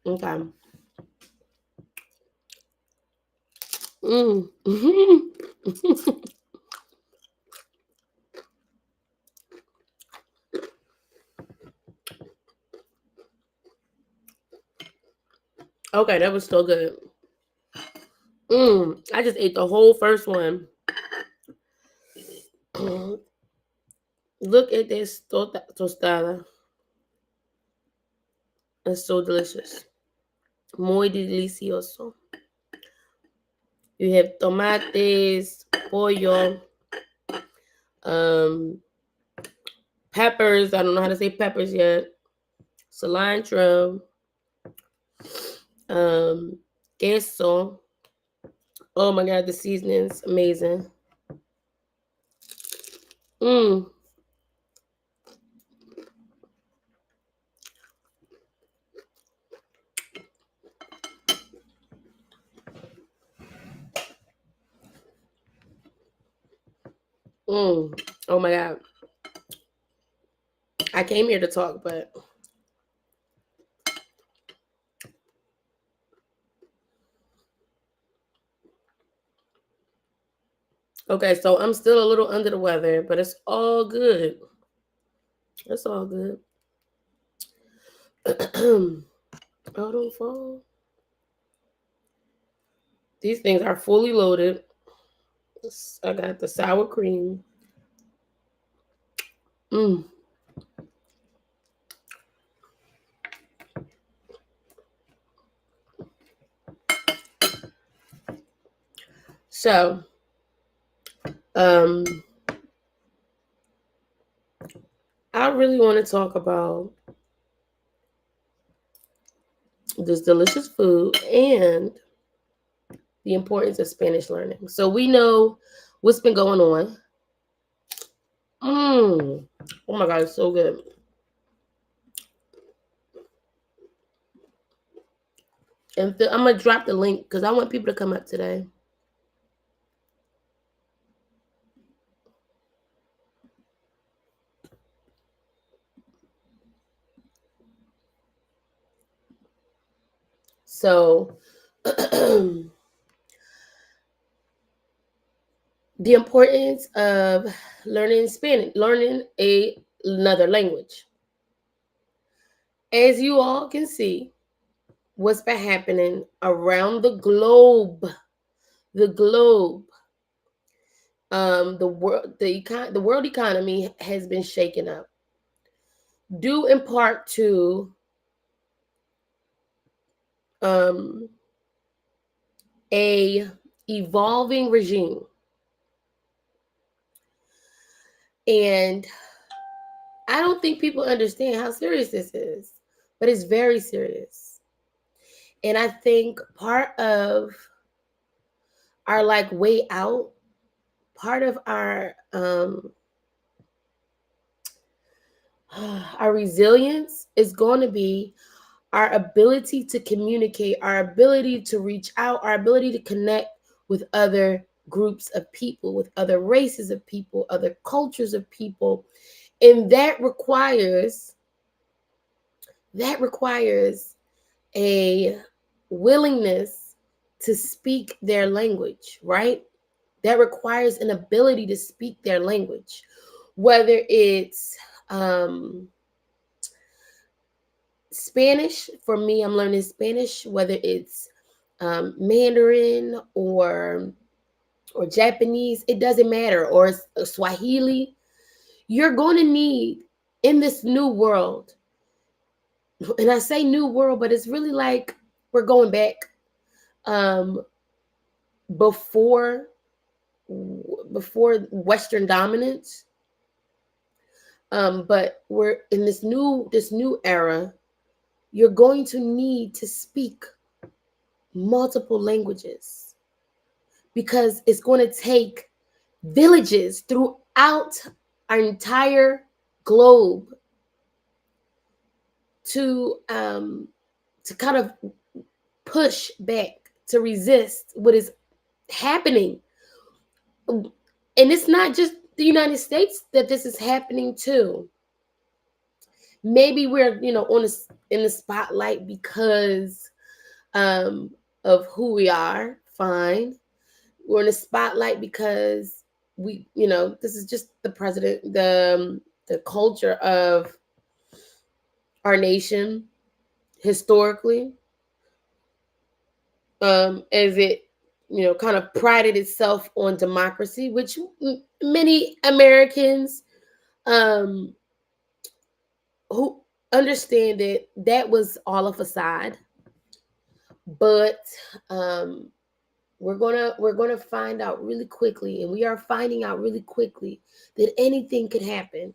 Okay. Okay, that was so good. I just ate the whole first one. Look at this tostada. It's so delicious. Muy delicioso. You have tomates, pollo, um, peppers. I don't know how to say peppers yet. Cilantro, um, queso. Oh my god, the seasoning's amazing. Mm. Mm. Oh my god. I came here to talk, but okay, so I'm still a little under the weather, but it's all good. It's all good. Oh, don't fall. These things are fully loaded. I got the sour cream. Mm. So, um, I really want to talk about this delicious food and the importance of Spanish learning. So we know what's been going on. Oh my god, it's so good. And I'm gonna drop the link because I want people to come up today. So the importance of learning Spanish, learning another language. As you all can see, what's been happening around the globe. The globe. The world economy has been shaken up, due in part to um, a evolving regime, and I don't think people understand how serious this is, but it's very serious. And I think part of our like way out, part of our resilience is going to be our ability to communicate, our ability to reach out, our ability to connect with other groups of people, with other races of people, other cultures of people. And that requires a willingness to speak their language, right? That requires an ability to speak their language, whether it's Spanish. For me, I'm learning Spanish, whether it's Mandarin or Japanese, it doesn't matter, or Swahili. You're going to need in this new world, and I say new world, but it's really like we're going back um, before Western dominance. But we're in this new era. You're going to need to speak multiple languages because it's going to take villages throughout our entire globe to kind of push back, to resist what is happening. And it's not just the United States that this is happening to. Maybe we're on in the spotlight because of who we are. Fine. We're in the spotlight because this is just the president, the culture of our nation historically, as it kind of prided itself on democracy, which many Americans um, who understand that that was all a facade. But um, we're gonna find out really quickly, and we are finding out really quickly that anything could happen,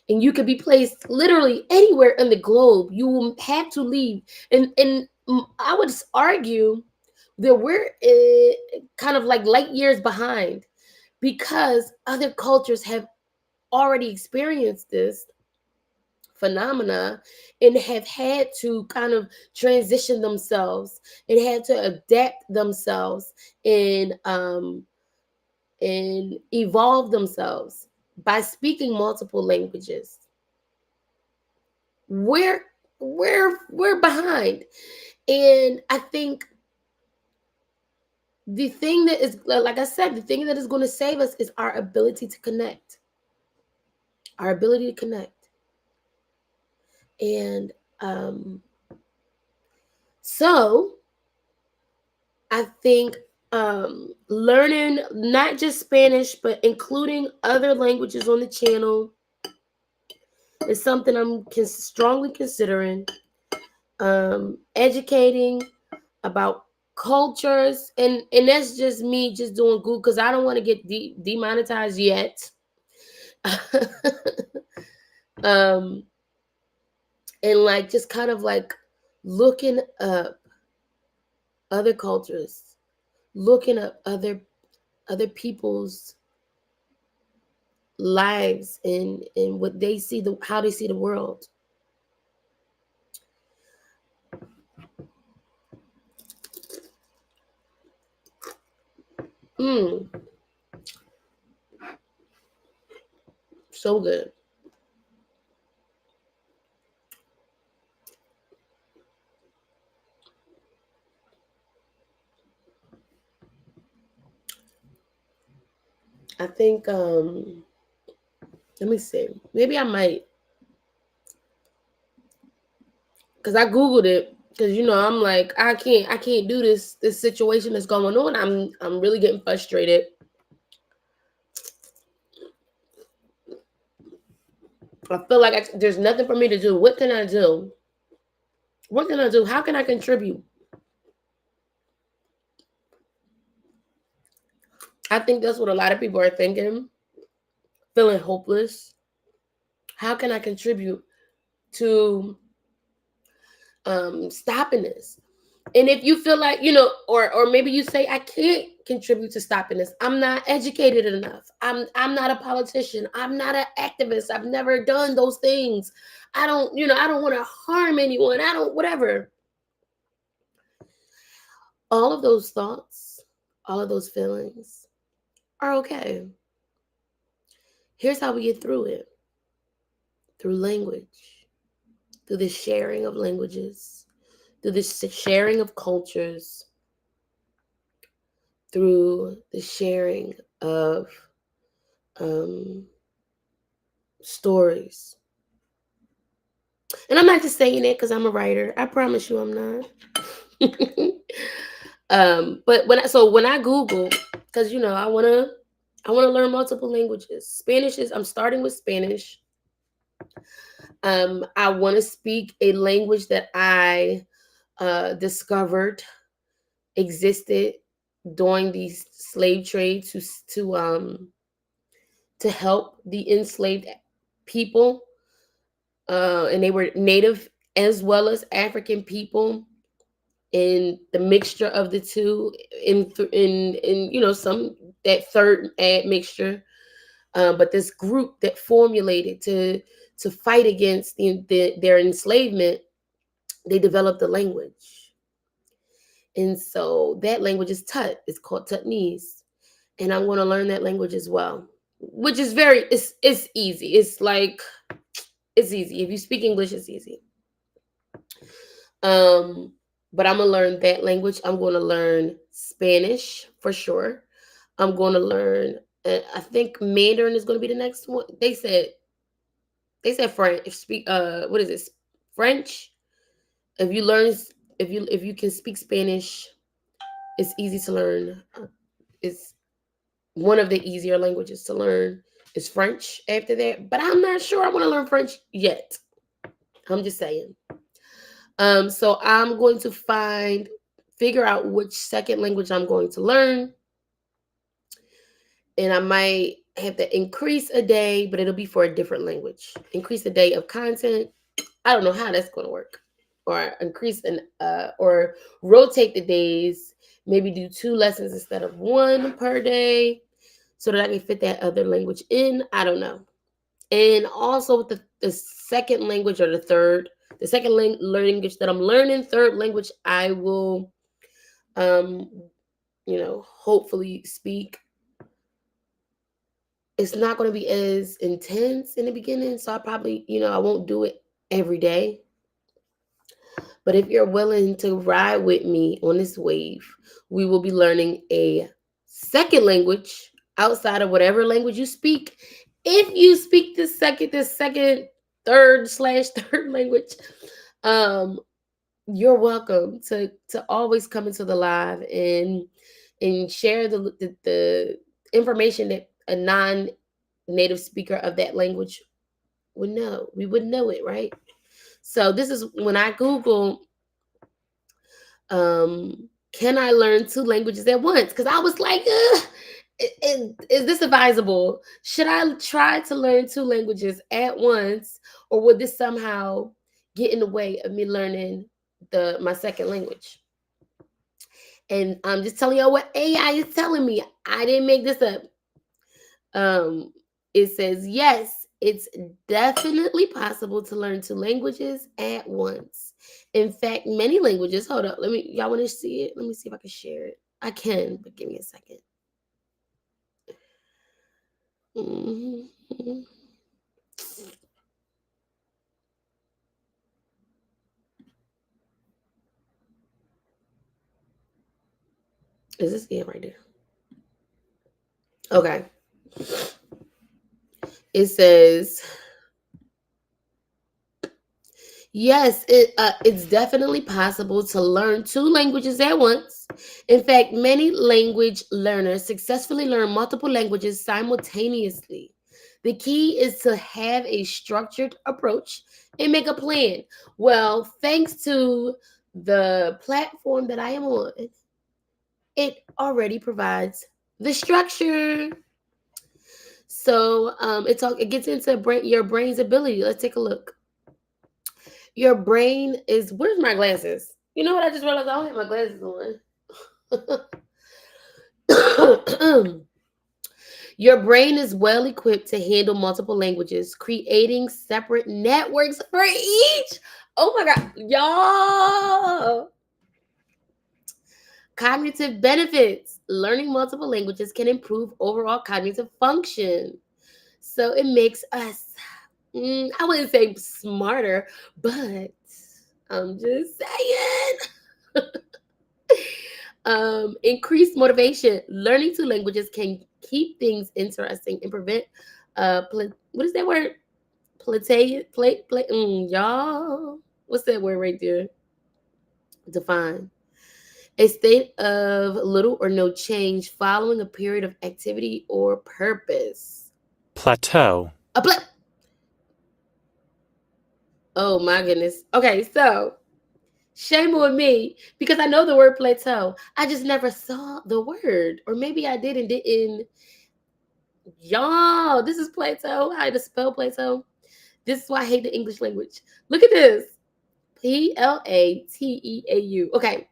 and you could be placed literally anywhere in the globe. You will have to leave, and I would argue that we're kind of like light years behind because other cultures have already experienced this phenomena and have had to kind of transition themselves and had to adapt themselves and evolve themselves by speaking multiple languages. We're we're behind, and I think the thing that is, like I said, the thing that is going to save us is our ability to connect. Our ability to connect. And so I think learning not just Spanish, but including other languages on the channel is something I'm strongly considering. Educating about cultures, and that's just me just doing Google because I don't want to get demonetized yet. um, and like just kind of like looking up other cultures, looking up other people's lives and what they see, how they see the world. Mm, so good. I think let me see. Maybe I might, because I googled it because I'm like I can't do this situation that's going on. I'm really getting frustrated. I feel like there's nothing for me to do. What can I do? What can I do? How can I contribute? I think that's what a lot of people are thinking, feeling hopeless. How can I contribute to stopping this? And if you feel like, or maybe you say I can't contribute to stopping this. I'm not educated enough. I'm not a politician. I'm not an activist. I've never done those things. I don't want to harm anyone. I don't whatever. All of those thoughts, all of those feelings are okay. Here's how we get through it. Through language. Through the sharing of languages. Through the sharing of cultures, through the sharing of stories. And I'm not just saying it because I'm a writer. I promise you I'm not. But when I Google, because I wanna learn multiple languages. I'm starting with Spanish. I want to speak a language that I discovered existed during the slave trade to help the enslaved people, and they were native as well as African people, and the mixture of the two in some that third admixture, but this group that formulated to fight against their enslavement, they developed a language, and so that language is Tut. It's called Tutnese, and I want to learn that language as well, which is it's easy. It's like it's easy. If you speak English, it's easy. Um, but I'm gonna learn that language. I'm gonna learn Spanish for sure. I'm gonna learn. I think Mandarin is gonna be the next one. They said French. If speak what is this? French. If you learn, if you can speak Spanish, it's easy to learn. It's one of the easier languages to learn is French after that. But I'm not sure I want to learn French yet. I'm just saying. So I'm going to figure out which second language I'm going to learn. And I might have to increase a day, but it'll be for a different language. Increase a day of content. I don't know how that's going to work. Or or rotate the days. Maybe do 2 lessons instead of 1 per day, so that I can fit that other language in. I don't know. And also with the second language or the second language that I'm learning, third language, I will, um, hopefully speak. It's not going to be as intense in the beginning, so I probably, I won't do it every day. But if you're willing to ride with me on this wave, we will be learning a second language outside of whatever language you speak. If you speak the second, third/third language, um, you're welcome to always come into the live and share the information that a non-native speaker of that language would know. We would know it, right? So this is when I Google, can I learn 2 languages at once? Because I was like, is this advisable? Should I try to learn 2 languages at once, or would this somehow get in the way of me learning my second language? And I'm just telling y'all what AI is telling me. I didn't make this up. It says yes, it's definitely possible to learn 2 languages at once. In fact, many languages. Hold up, y'all want to see it? Let me see if I can share it. I can, but give me a second. Mhm. Is this it right there? Okay. It says yes, it's definitely possible to learn 2 languages at once. In fact, many language learners successfully learn multiple languages simultaneously. The key is to have a structured approach and make a plan. Well, thanks to the platform that I am on, it already provides the structure. So it gets into your brain's ability. Let's take a look. Your brain is. Where's my glasses? You know what? I just realized I don't have my glasses on. Your brain is well equipped to handle multiple languages, creating separate networks for each. Oh my God, y'all! Cognitive benefits. Learning multiple languages can improve overall cognitive function. So it makes us, I wouldn't say smarter, but I'm just saying. Increased motivation. Learning 2 languages can keep things interesting and prevent what is that word? Y'all. What's that word right there? Define. A state of little or no change following a period of activity or purpose. Plateau. Oh my goodness. Okay, so shame on me because I know the word plateau. I just never saw the word, or maybe I did and didn't. Y'all, this is Plato. How to spell Plato? This is why I hate the English language. Look at this. Plateau. Okay.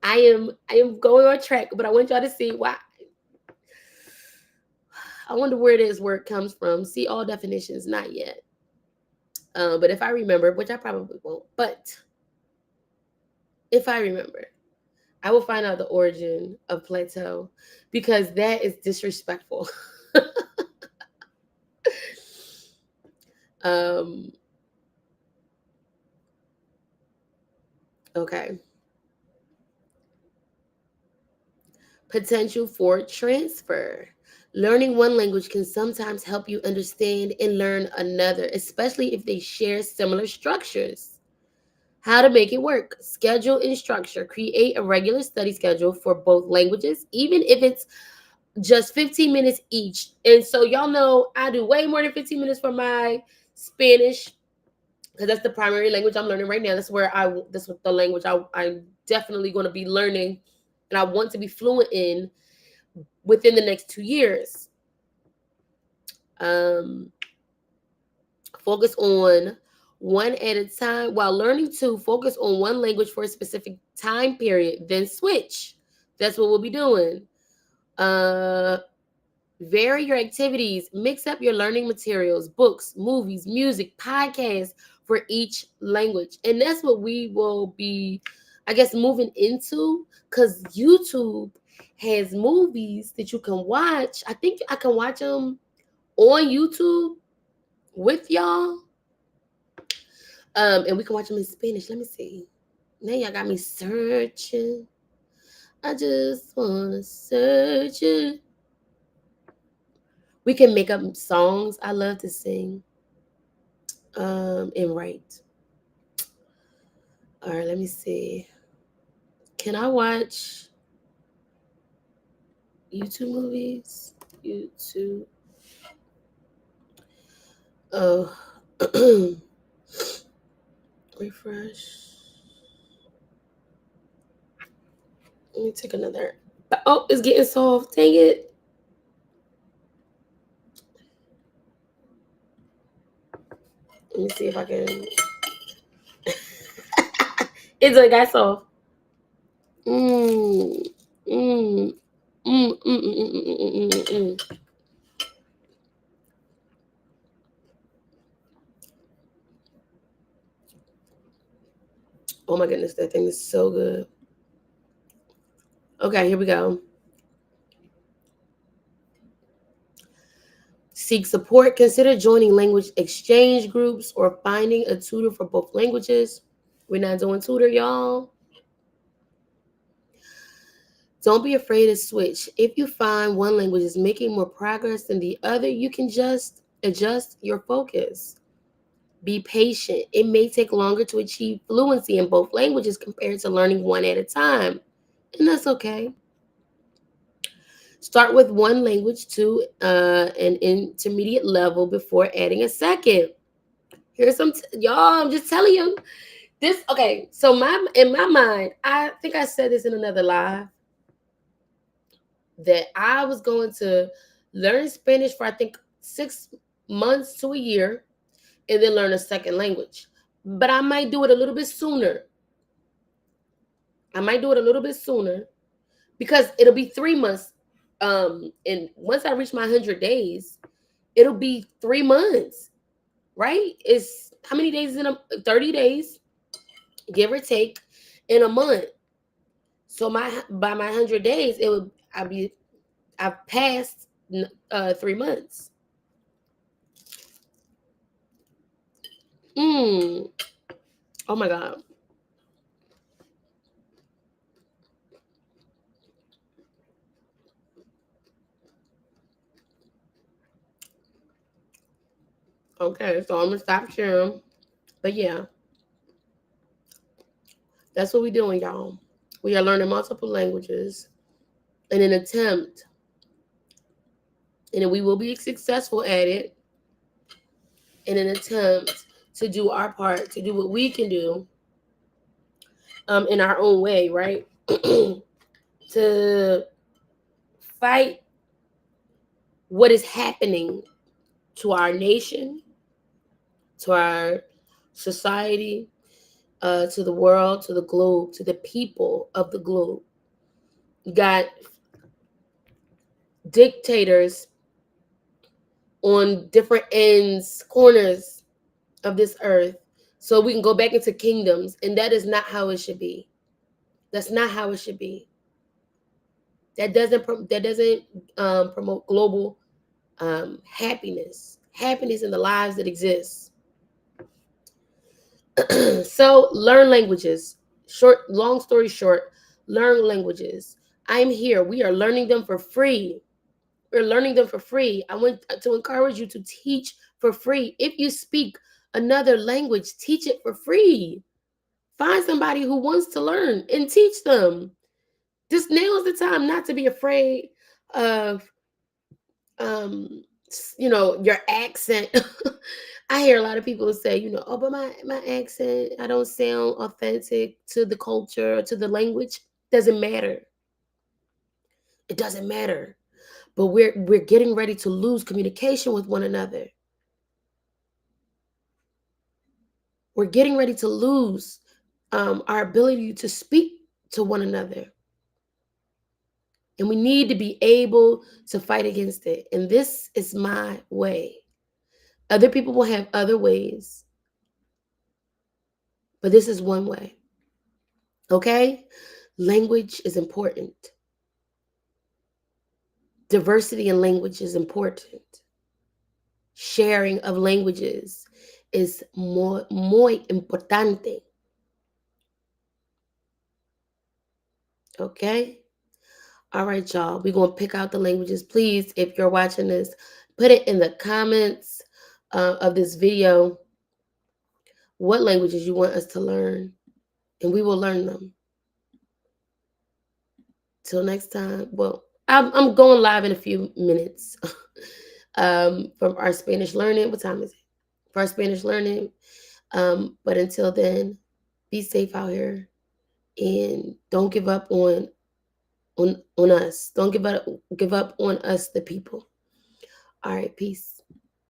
I am going on track, but I want y'all to see why. I wonder where this word comes from. See all definitions, not yet. But if I remember, which I probably won't, but if I remember, I will find out the origin of plateau because that is disrespectful. um Okay. Potential for transfer. Learning one language can sometimes help you understand and learn another, especially if they share similar structures. How to make it work. Schedule and structure. Create a regular study schedule for both languages, even if it's just 15 minutes each. And so, y'all know I do way more than 15 minutes for my Spanish because that's the primary language I'm learning right now. That's what the language I'm definitely going to be learning and I want to be fluent in within the next 2 years. Um, Focus on one at a time. While learning to focus on one language for a specific time period, then switch. That's what we'll be doing. Uh, Vary your activities, mix up your learning materials, books, movies, music, podcasts for each language. And that's what we will be, I guess, moving into because YouTube has movies that you can watch. I think I can watch them on YouTube with y'all. And we can watch them in Spanish. Let me see. Now y'all got me searching. I just wanna search it. We can make up songs. I love to sing. And write. All right, let me see. Can I watch YouTube movies? YouTube. Oh, refresh. Let me take another. Oh, it's getting soft. Dang it. Let me see if I can. It done got soft. Mm, mm, mm. Oh my goodness, that thing is so good. Okay, here we go. Seek support. Consider joining language exchange groups or finding a tutor for both languages. We're not doing tutor, y'all. Don't be afraid to switch. If you find one language is making more progress than the other, you can just adjust your focus. Be patient. It may take longer to achieve fluency in both languages compared to learning one at a time, and that's okay. Start with one language to an intermediate level before adding a second. Here's y'all. I'm just telling you this. Okay, so in my mind, I think I said this in another live that I was going to learn Spanish for I think 6 months to a year, and then learn a second language. But I might do it a little bit sooner. I might do it a little bit sooner because it'll be 3 months. And once I reach my 100 days, it'll be 3 months. Right? It's how many days in 30 days, give or take, in a month. So by my 100 days, I've passed 3 months. Mm. Oh my God. Okay, so I'm gonna stop sharing. But yeah, that's what we're doing, y'all. We are learning multiple languages in an attempt, and we will be successful at it in an attempt to do our part, to do what we can do in our own way, right? To fight what is happening to our nation, to our society, to the world, to the globe, to the people of the globe. You got dictators on different ends, corners of this earth, so we can go back into kingdoms, and that is not how it should be. That's not how it should be. That doesn't promote global happiness in the lives that exist. So learn languages, Long story short, learn languages. I'm here. We are learning them for free. We're learning them for free. I want to encourage you to teach for free. If you speak another language, teach it for free. Find somebody who wants to learn and teach them. This now is the time not to be afraid of your accent. I hear a lot of people say, oh, but my accent, I don't sound authentic to the culture or to the language. Doesn't matter. It doesn't matter. But we're getting ready to lose communication with one another. We're getting ready to lose our ability to speak to one another. And we need to be able to fight against it. And this is my way. Other people will have other ways, but this is one way. Okay? Language is important. Diversity in language is important. Sharing of languages is muy importante. Okay? All right, y'all. We're going to pick out the languages. Please, if you're watching this, put it in the comments of this video what languages you want us to learn, and we will learn them. Till next time. Well, I'm going live in a few minutes from our Spanish learning. What time is it? For our Spanish learning. But until then, be safe out here and don't give up on us. Don't give up on us, the people. All right, peace.